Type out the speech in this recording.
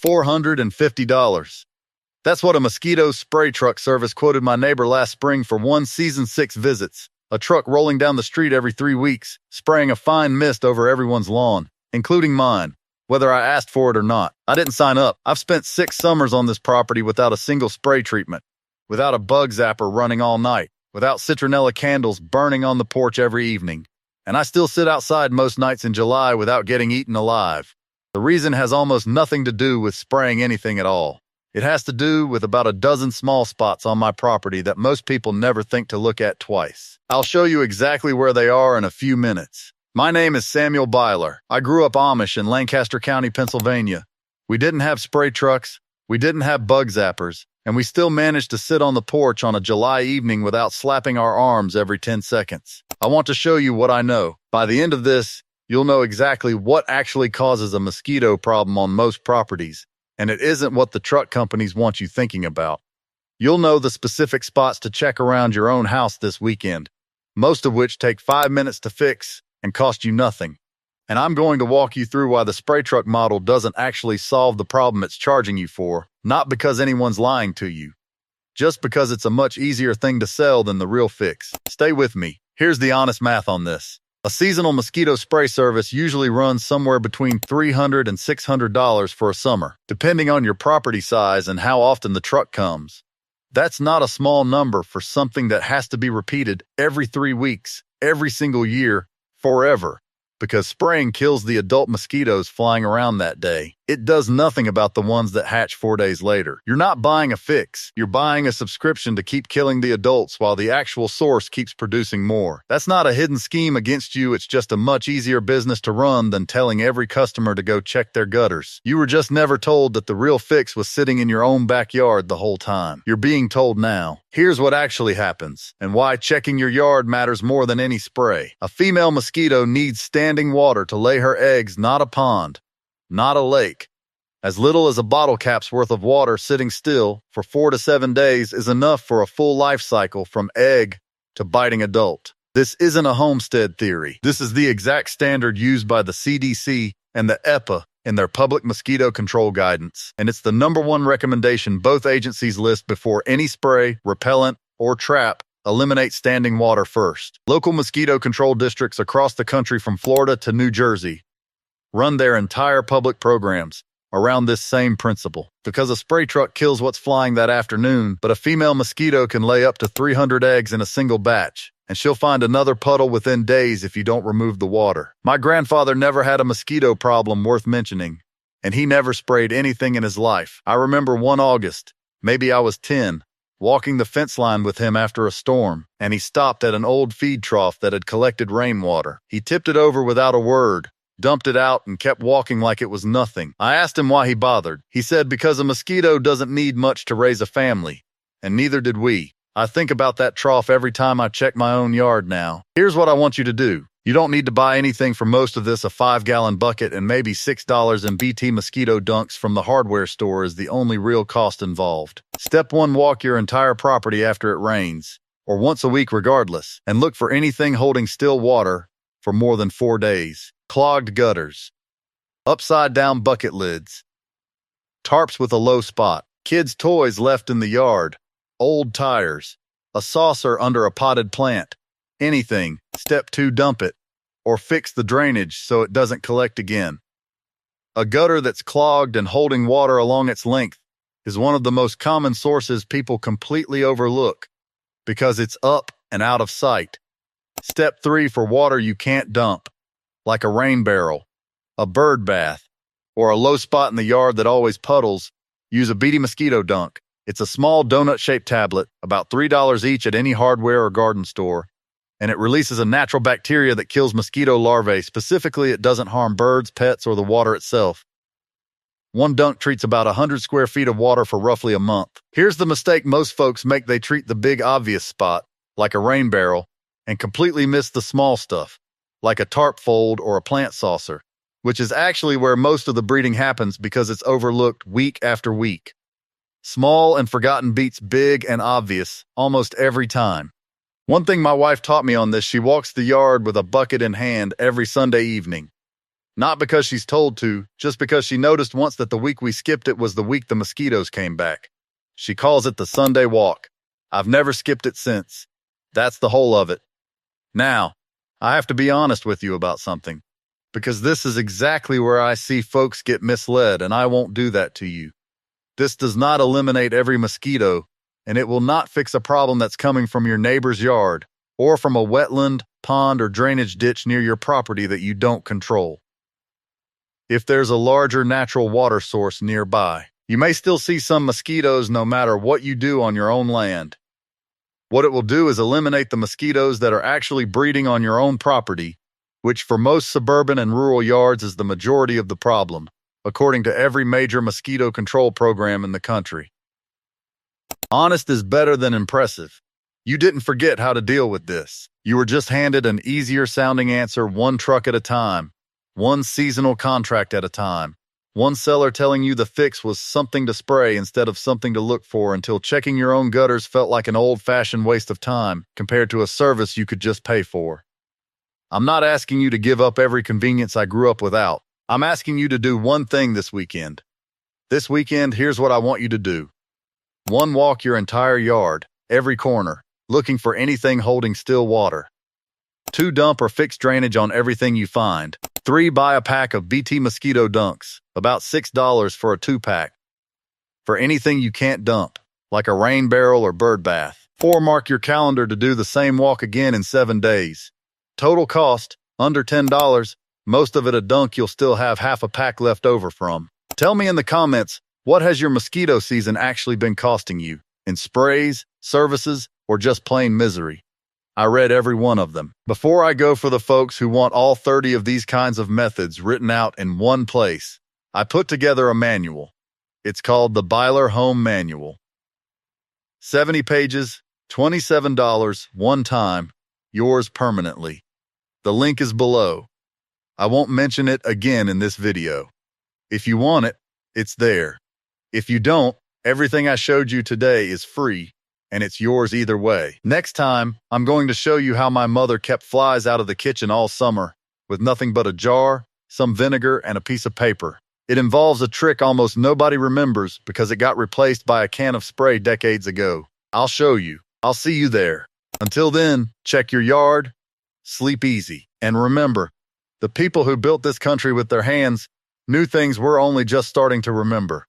$450. That's what a mosquito spray truck service quoted my neighbor last spring for one season 6 visits. A truck rolling down the street every 3 weeks, spraying a fine mist over everyone's lawn, including mine, whether I asked for it or not. I didn't sign up. I've spent 6 summers on this property without a single spray treatment, without a bug zapper running all night, without citronella candles burning on the porch every evening. And I still sit outside most nights in July without getting eaten alive. The reason has almost nothing to do with spraying anything at all. It has to do with about a dozen small spots on my property that most people never think to look at twice. I'll show you exactly where they are in a few minutes. My name is Samuel Byler. I grew up Amish in Lancaster County, Pennsylvania. We didn't have spray trucks, we didn't have bug zappers, and we still managed to sit on the porch on a July evening without slapping our arms every 10 seconds. I want to show you what I know. By the end of this, you'll know exactly what actually causes a mosquito problem on most properties, and it isn't what the truck companies want you thinking about. You'll know the specific spots to check around your own house this weekend, most of which take 5 minutes to fix and cost you nothing. And I'm going to walk you through why the spray truck model doesn't actually solve the problem it's charging you for, not because anyone's lying to you, just because it's a much easier thing to sell than the real fix. Stay with me. Here's the honest math on this. A seasonal mosquito spray service usually runs somewhere between $300 and $600 for a summer, depending on your property size and how often the truck comes. That's not a small number for something that has to be repeated every 3 weeks, every single year, forever, because spraying kills the adult mosquitoes flying around that day. It does nothing about the ones that hatch 4 days later. You're not buying a fix. You're buying a subscription to keep killing the adults while the actual source keeps producing more. That's not a hidden scheme against you. It's just a much easier business to run than telling every customer to go check their gutters. You were just never told that the real fix was sitting in your own backyard the whole time. You're being told now. Here's what actually happens, and why checking your yard matters more than any spray. A female mosquito needs standing water to lay her eggs, not a pond, not a lake. As little as a bottle cap's worth of water sitting still for 4 to 7 days is enough for a full life cycle from egg to biting adult. This isn't a homestead theory. This is the exact standard used by the CDC and the EPA in their public mosquito control guidance, and it's the #1 recommendation both agencies list before any spray, repellent, or trap. Eliminate standing water first. Local mosquito control districts across the country from Florida to New Jersey run their entire public programs around this same principle. Because a spray truck kills what's flying that afternoon, but a female mosquito can lay up to 300 eggs in a single batch, and she'll find another puddle within days if you don't remove the water. My grandfather never had a mosquito problem worth mentioning, and he never sprayed anything in his life. I remember one August, maybe I was 10, walking the fence line with him after a storm, and he stopped at an old feed trough that had collected rainwater. He tipped it over without a word, dumped it out, and kept walking like it was nothing. I asked him why he bothered. He said because a mosquito doesn't need much to raise a family, and neither did we. I think about that trough every time I check my own yard now. Here's what I want you to do. You don't need to buy anything for most of this. A 5-gallon bucket and maybe $6 in BT mosquito dunks from the hardware store is the only real cost involved. Step 1, walk your entire property after it rains, or once a week regardless, and look for anything holding still water for more than 4 days. Clogged gutters, upside-down bucket lids, tarps with a low spot, kids' toys left in the yard, old tires, a saucer under a potted plant, anything. Step 2, dump it, or fix the drainage so it doesn't collect again. A gutter that's clogged and holding water along its length is one of the most common sources people completely overlook because it's up and out of sight. Step 3, for water you can't dump, like a rain barrel, a bird bath, or a low spot in the yard that always puddles, use a BT mosquito dunk. It's a small donut-shaped tablet, about $3 each at any hardware or garden store, and it releases a natural bacteria that kills mosquito larvae. Specifically, it doesn't harm birds, pets, or the water itself. One dunk treats about 100 square feet of water for roughly a month. Here's the mistake most folks make. They treat the big obvious spot, like a rain barrel, and completely miss the small stuff, like a tarp fold or a plant saucer, which is actually where most of the breeding happens because it's overlooked week after week. Small and forgotten beats big and obvious almost every time. One thing my wife taught me on this: she walks the yard with a bucket in hand every Sunday evening. Not because she's told to, just because she noticed once that the week we skipped it was the week the mosquitoes came back. She calls it the Sunday walk. I've never skipped it since. That's the whole of it. Now, I have to be honest with you about something, because this is exactly where I see folks get misled, and I won't do that to you. This does not eliminate every mosquito, and it will not fix a problem that's coming from your neighbor's yard or from a wetland, pond, or drainage ditch near your property that you don't control. If there's a larger natural water source nearby, you may still see some mosquitoes no matter what you do on your own land. What it will do is eliminate the mosquitoes that are actually breeding on your own property, which for most suburban and rural yards is the majority of the problem, according to every major mosquito control program in the country. Honest is better than impressive. You didn't forget how to deal with this. You were just handed an easier sounding answer, one truck at a time, one seasonal contract at a time, one seller telling you the fix was something to spray instead of something to look for, until checking your own gutters felt like an old-fashioned waste of time compared to a service you could just pay for. I'm not asking you to give up every convenience I grew up without. I'm asking you to do one thing this weekend. This weekend, here's what I want you to do. 1, walk your entire yard, every corner, looking for anything holding still water. 2, dump or fix drainage on everything you find. 3, buy a pack of BT mosquito dunks, about $6 for a 2-pack. For anything you can't dump, like a rain barrel or bird bath. 4, mark your calendar to do the same walk again in 7 days. Total cost, under $10, most of it a dunk you'll still have half a pack left over from. Tell me in the comments, what has your mosquito season actually been costing you? In sprays, services, or just plain misery? I read every one of them. Before I go for the folks who want all 30 of these kinds of methods written out in one place, I put together a manual. It's called the Byler Home Manual. 70 pages, $27, one time, yours permanently. The link is below. I won't mention it again in this video. If you want it, it's there. If you don't, everything I showed you today is free, and it's yours either way. Next time, I'm going to show you how my mother kept flies out of the kitchen all summer, with nothing but a jar, some vinegar, and a piece of paper. It involves a trick almost nobody remembers because it got replaced by a can of spray decades ago. I'll show you. I'll see you there. Until then, check your yard, sleep easy, and remember, the people who built this country with their hands knew things we're only just starting to remember.